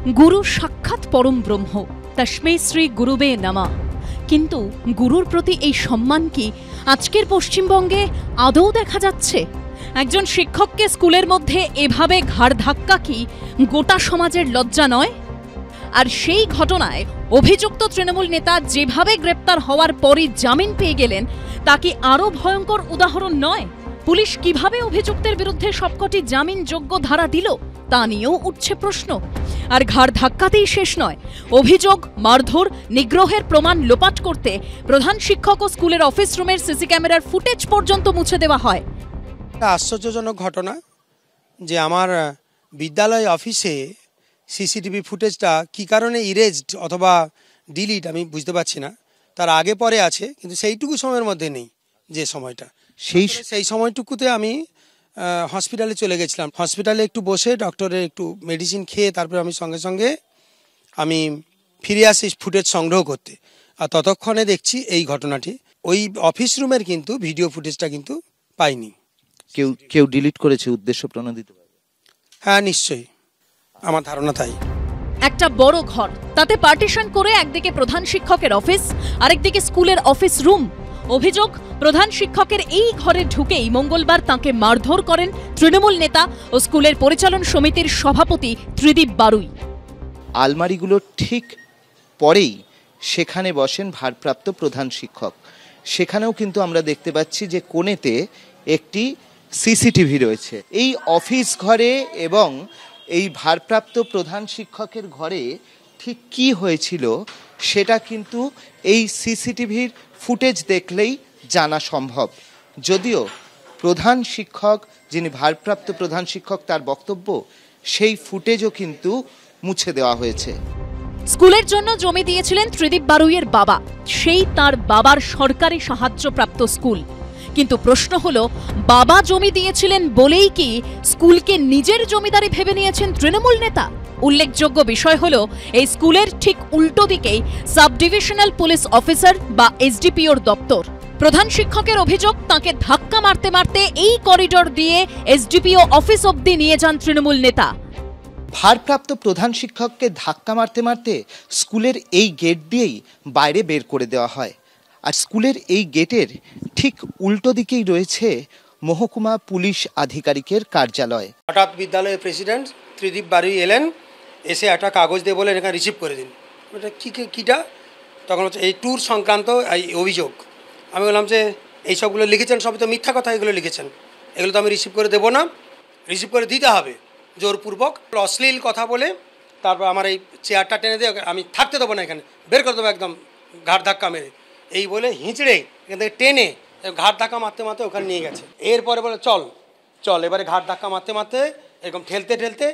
গুরু সাক্ষাৎ পরম ব্রহ্ম, তস্মৈ শ্রী গুরুবে নমঃ। কিন্তু গুরুর প্রতি এই সম্মান কি আজকের পশ্চিমবঙ্গে আদৌ দেখা যাচ্ছে? একজন শিক্ষককে স্কুলের মধ্যে এভাবে ঘাড় ধাক্কা কি গোটা সমাজের লজ্জা নয়? আর সেই ঘটনায় অভিযুক্ত তৃণমূল নেতা যেভাবে গ্রেপ্তার হওয়ার পরই জামিন পেয়ে গেলেন, তা কি আরও ভয়ঙ্কর উদাহরণ নয়? পুলিশ কিভাবে অভিযুক্তের বিরুদ্ধে সবকটি জামিনযোগ্য ধারা দিল তা নিয়েও উঠছে প্রশ্ন। আর ঘাড় ধাক্কাতেই শেষ নয়, অভিযোগ মারধর, নিগ্রহের প্রমাণ লোপাট করতে প্রধান শিক্ষক ও স্কুলের অফিস রুমের সিসি ক্যামেরার ফুটেজ পর্যন্ত মুছে দেওয়া হয়। আশ্চর্যজনক ঘটনা যে আমার বিদ্যালয় অফিসে সিসিটিভি ফুটেজটা কী কারণে ইরেজড অথবা ডিলিট আমি বুঝতে পারছি না। তার আগে পরে আছে, কিন্তু সেইটুকু সময়ের মধ্যে নেই। যে সময়টা সেই সময়টুকুতে আমি হসপিটালে চলে গেছিলাম। হসপিটালে একটু বসে ডক্টরের একটু মেডিসিন খেয়ে তারপরে আমি সঙ্গে সঙ্গে আমি ফিরে আসি ফুটেজ সংগ্রহ করতে। আর ততক্ষণে দেখছি এই ঘটনাটি। ওই অফিস রুমের কিন্তু ভিডিও ফুটেজটা কিন্তু পাইনি। কেউ ডিলিট করেছে উদ্দেশ্য প্রণোদিত? হ্যাঁ, নিশ্চয়ই, আমার ধারণা তাই। একটা বড় ঘর, তাতে পার্টিশন করে একদিকে প্রধান শিক্ষকের অফিস, আরেকদিকে স্কুলের অফিস রুম। অভিযোগ, প্রধান শিক্ষকের এই ঘরে ঢুকেই মঙ্গলবার তাঁকে মারধর করেন তৃণমূল নেতা ও স্কুলের পরিচালন সমিতির সভাপতি ত্রিদীপ বারুই। আলমারিগুলোর ঠিক পরেই সেখানে বসেন ভারপ্রাপ্ত প্রধান শিক্ষক। সেখানেও কিন্তু আমরা দেখতে পাচ্ছি যে কোণেতে একটি সিসিটিভি রয়েছে। এই অফিস ঘরে এবং এই ভারপ্রাপ্ত প্রধান শিক্ষকের ঘরে ঠিক কি হয়েছিল সেটা কিন্তু এই সিসিটিভির ফুটেজ দেখলেই জানা সম্ভব। যদিও প্রধান শিক্ষক, যিনি ভারপ্রাপ্ত প্রধান শিক্ষক, তার বক্তব্য সেই ফুটেজও কিন্তু মুছে দেওয়া হয়েছে। স্কুলের জন্য জমি দিয়েছিলেন ত্রিদীপ বারুইয়ের বাবা, সেই তার বাবার সরকারি সাহায্যপ্রাপ্ত স্কুল। কিন্তু প্রশ্ন হলো, বাবা জমি দিয়েছিলেন বলেই কি স্কুলকে নিজের জমিদারি ভেবে নিয়েছেন তৃণমূল নেতা? উল্লেখযোগ্য বিষয় হলো, এই স্কুলের ঠিক উল্টো দিকেই সাব ডিভিশনাল পুলিশ অফিসার বা এসডিপিওর দপ্তর। প্রধান শিক্ষকের অভিযোগ, তাঁকে ধাক্কা মারতে মারতে এই করিডোর দিয়ে এসডিপিও অফিস অবধি নিয়ে যান তৃণমূল নেতা। ভারপ্রাপ্ত প্রধান শিক্ষককে ধাক্কা মারতে মারতে স্কুলের এই গেট দিয়েই বাইরে বের করে দেওয়া হয়। আর স্কুলের এই গেটের ঠিক উল্টো দিকেই রয়েছে মহকুমা পুলিশ আধিকারিকের কার্যালয়। হঠাৎ বিদ্যালয়ের প্রেসিডেন্ট ত্রিদীপ বারুই এলেন, এসে একটা কাগজ দিয়ে বলেন এখানে রিসিভ করে দিন। এটা কীটা? তখন হচ্ছে এই ট্যুর সংক্রান্ত এই অভিযোগ। আমি বললাম যে এই সবগুলো লিখেছেন, সবই তো মিথ্যা কথা, এগুলো লিখেছেন, এগুলো তো আমি রিসিভ করে দেবো না, রিসিভ করে দিতে হবে জোরপূর্বক। অশ্লীল কথা বলে তারপর আমার এই চেয়ারটা টেনে দিয়ে আমি থাকতে দেবো না, এখানে বের করে দেবো একদম ঘাড় ধাক্কা মেরে, এই বলে হিঁচড়ে এখান থেকে টেনে ঘাড় ধাক্কা মারতে মারতে ওখানে নিয়ে গেছে। এরপরে বলে চল চল, এবারে ঘাড় ধাক্কা মারতে মারতে এরকম ঠেলতে ঠেলতে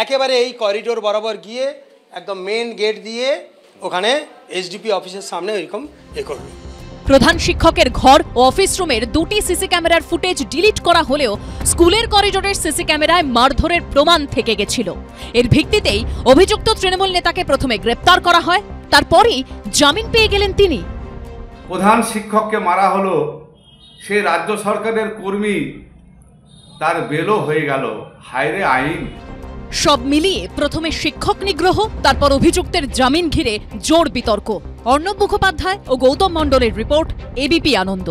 একেবারে এই করিডোর বরাবর গিয়ে একদম মেন গেট দিয়ে ওখানে এসডিপি অফিসের সামনে এরকম করবে। প্রধান শিক্ষকের ঘর ও অফিস রুমের দুটি সিসি ক্যামেরার ফুটেজ ডিলিট করা হলেও স্কুলের করিডোরের সিসি ক্যামেরায় মারধরের প্রমাণ থেকে গেছিল। এর ভিত্তিতেই অভিযুক্ত তৃণমূল নেতাকে প্রথমে গ্রেপ্তার করা হয়, তারপরই জামিন পেয়ে গেলেন তিনি। প্রধান শিক্ষককে মারা হলো, সে রাজ্য সরকারের কর্মী, তার বেলও হয়ে গেল। হায়রে আইন! সব মিলিয়ে প্রথমে শিক্ষক নিগ্রহ, তারপর অভিযুক্তের জামিন ঘিরে জোর বিতর্ক। অর্ণব মুখোপাধ্যায় ও গৌতম মণ্ডলের রিপোর্ট, এবিপি আনন্দ।